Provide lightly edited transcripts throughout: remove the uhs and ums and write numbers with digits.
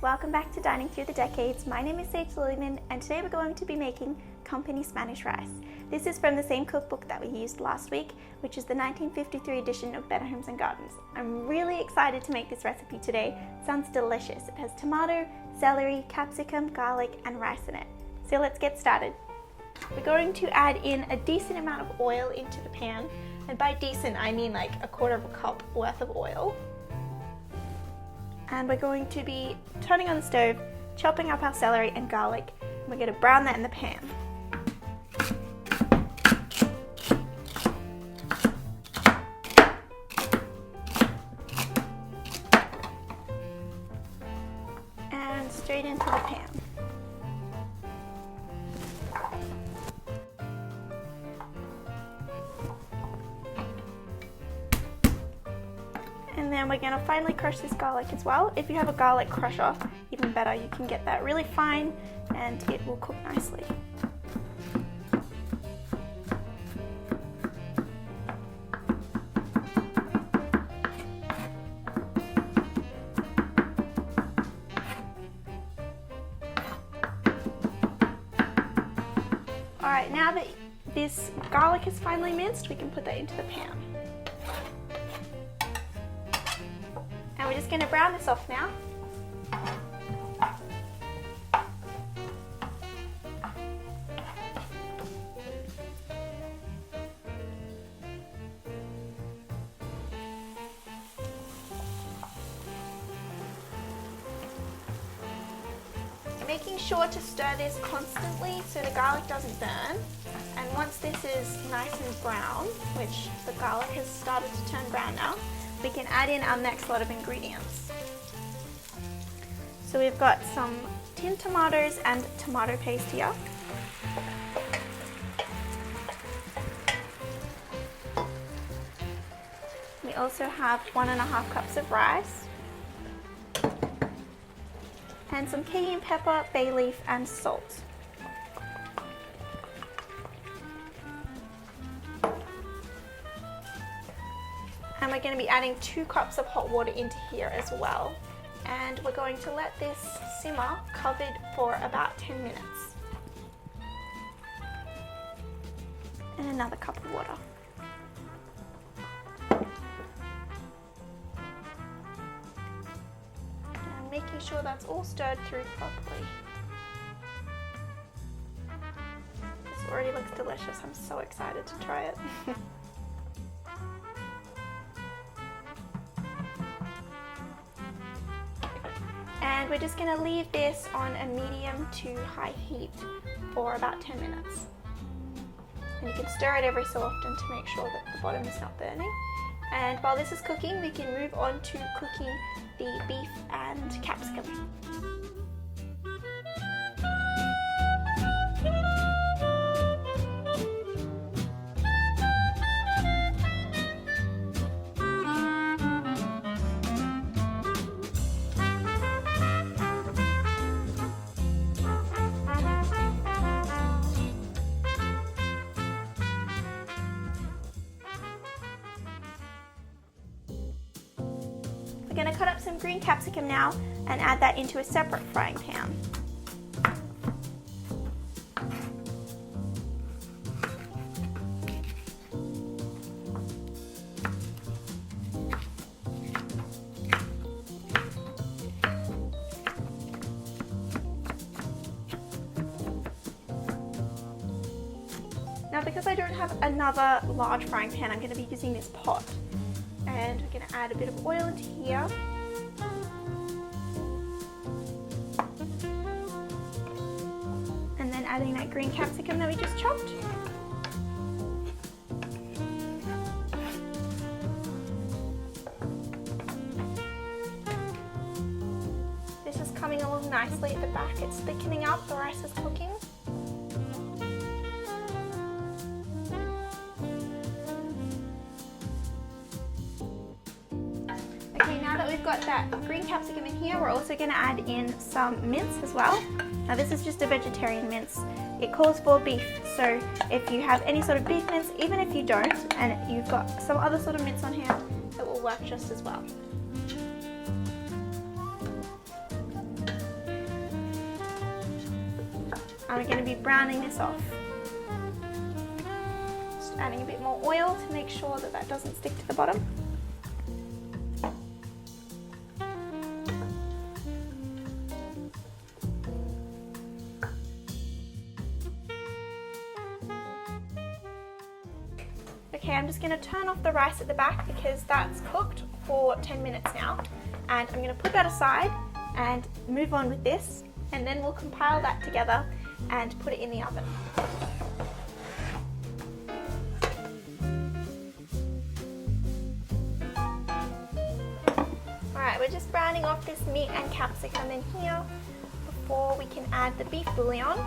welcome back to Dining Through the Decades. My name is Sage Lilliman and today we're going to be making company Spanish rice. This is from the same cookbook that we used last week, which is the 1953 edition of Better Homes and Gardens. I'm really excited to make this recipe today. It sounds delicious. It has tomato, celery, capsicum, garlic and rice in it. So let's get started. We're going to add in a decent amount of oil into the pan, and by decent I mean like a quarter of a cup worth of oil. And we're going to be turning on the stove, chopping up our celery and garlic, and we're going to brown that in the pan. And straight into the pan. And then we're going to finely crush this garlic as well. If you have a garlic crusher, even better, you can get that really fine and it will cook nicely. Alright, now that this garlic is finely minced, we can put that into the pan. And we're just going to brown this off now. Making sure to stir this constantly so the garlic doesn't burn. And once this is nice and brown, which the garlic has started to turn brown now, we can add in our next lot of ingredients. So we've got some tinned tomatoes and tomato paste here. We also have 1.5 cups of rice and some cayenne pepper, bay leaf and salt. And we're going to be adding 2 cups of hot water into here as well. And we're going to let this simmer covered for about 10 minutes. And another cup of water. And making sure that's all stirred through properly. This already looks delicious. I'm so excited to try it. And we're just going to leave this on a medium to high heat for about 10 minutes. And you can stir it every so often to make sure that the bottom is not burning. And while this is cooking, we can move on to cooking the beef and capsicum. We're going to cut up some green capsicum now and add that into a separate frying pan. Now because I don't have another large frying pan, I'm going to be using this pot. And we're going to add a bit of oil into here. And then adding that green capsicum that we just chopped. This is coming along nicely at the back. It's thickening up, the rice is cooking. Now that we've got that green capsicum in here, we're also going to add in some mince as well. Now this is just a vegetarian mince. It calls for beef, so if you have any sort of beef mince, even if you don't, and you've got some other sort of mince on hand, it will work just as well. and we're going to be browning this off. Just adding a bit more oil to make sure that that doesn't stick to the bottom. Okay, I'm just going to turn off the rice at the back because that's cooked for 10 minutes now. And I'm going to put that aside and move on with this. And then we'll compile that together and put it in the oven. Alright, we're just browning off this meat and capsicum in here before we can add the beef bouillon.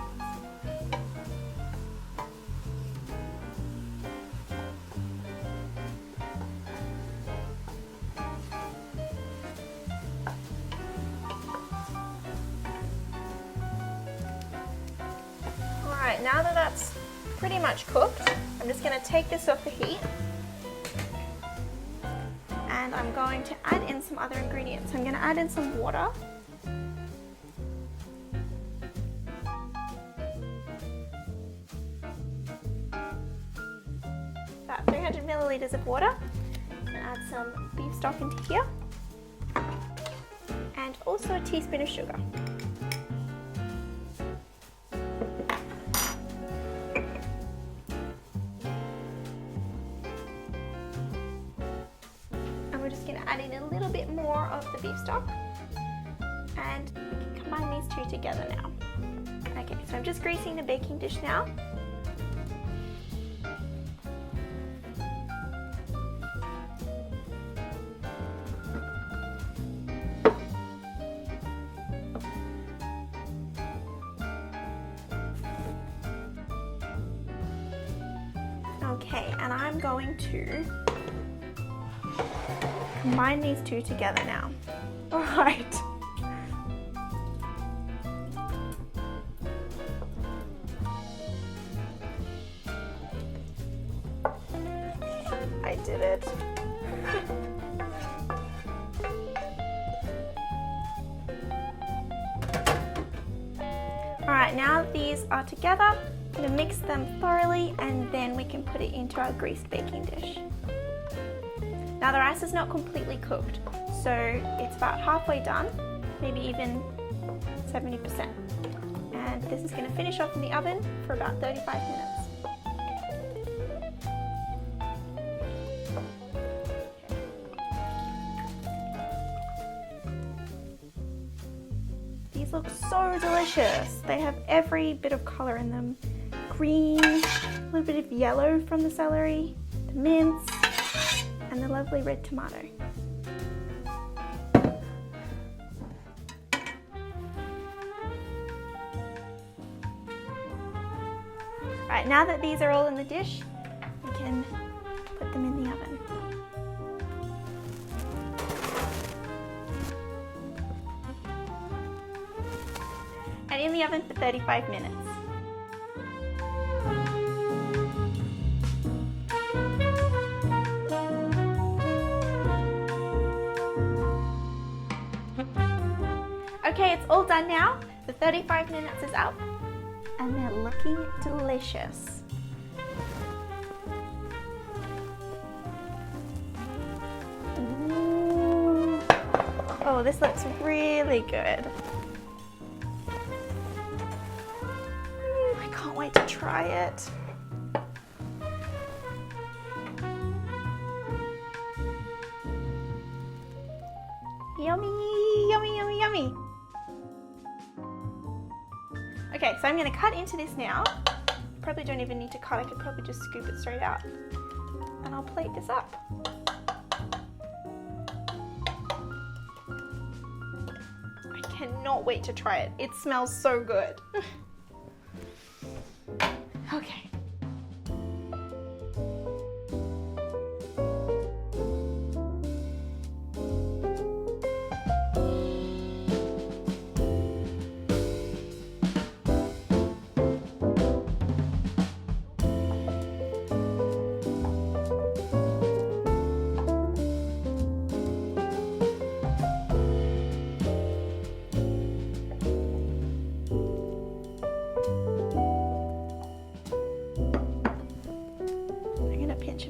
Alright, now that that's pretty much cooked, I'm just going to take this off the heat and I'm going to add in some other ingredients. I'm going to add in some water. About 300 milliliters of water. And add some beef stock into here and also a teaspoon of sugar. We're just going to add in a little bit more of the beef stock and we can combine these two together now. Okay, so I'm just greasing the baking dish now. Okay, and I'm going to combine these two together now. Alright. I did it. Alright, now that these are together, I'm going to mix them thoroughly and then we can put it into our greased baking dish. Now the rice is not completely cooked, so it's about halfway done, maybe even 70%. And this is going to finish off in the oven for about 35 minutes. These look so delicious. They have every bit of colour in them. Green, a little bit of yellow from the celery, the mince, and the lovely red tomato. Right, now that these are all in the dish, we can put them in the oven. And in the oven for 35 minutes. Okay, it's all done now. The 35 minutes is up and they're looking delicious. Ooh. Oh, this looks really good. I can't wait to try it. Yummy, yummy, yummy, yummy. Okay, so I'm going to cut into this now. Probably don't even need to cut, I could probably just scoop it straight out. And I'll plate this up. I cannot wait to try it. It smells so good. Okay.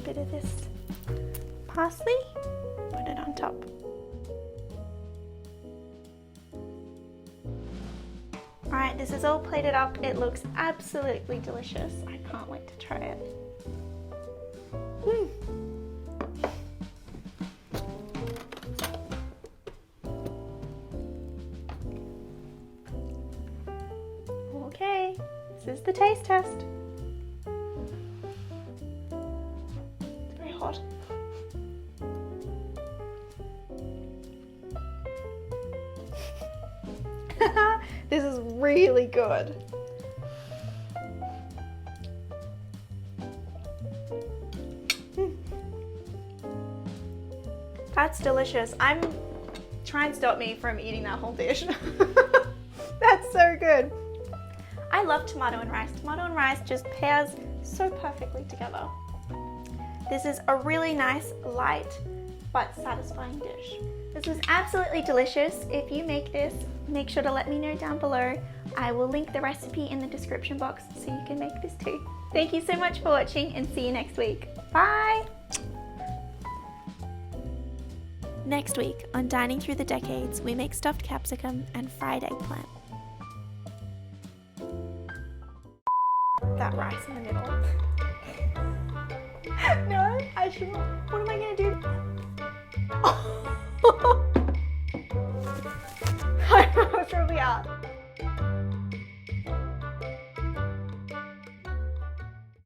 bit of this parsley, put it on top. Alright, this is all plated up. It looks absolutely delicious. I can't wait to try it. Okay, this is the taste test. It's very hot. This is really good. That's delicious. Try and stop me from eating that whole dish. That's so good. I love tomato and rice. Tomato and rice just pairs so perfectly together. This is a really nice, light, but satisfying dish. This was absolutely delicious. If you make this, make sure to let me know down below. I will link the recipe in the description box so you can make this too. Thank you so much for watching and see you next week. Bye! Next week on Dining Through the Decades, we make stuffed capsicum and fried eggplant. That rice in the middle. No, I shouldn't.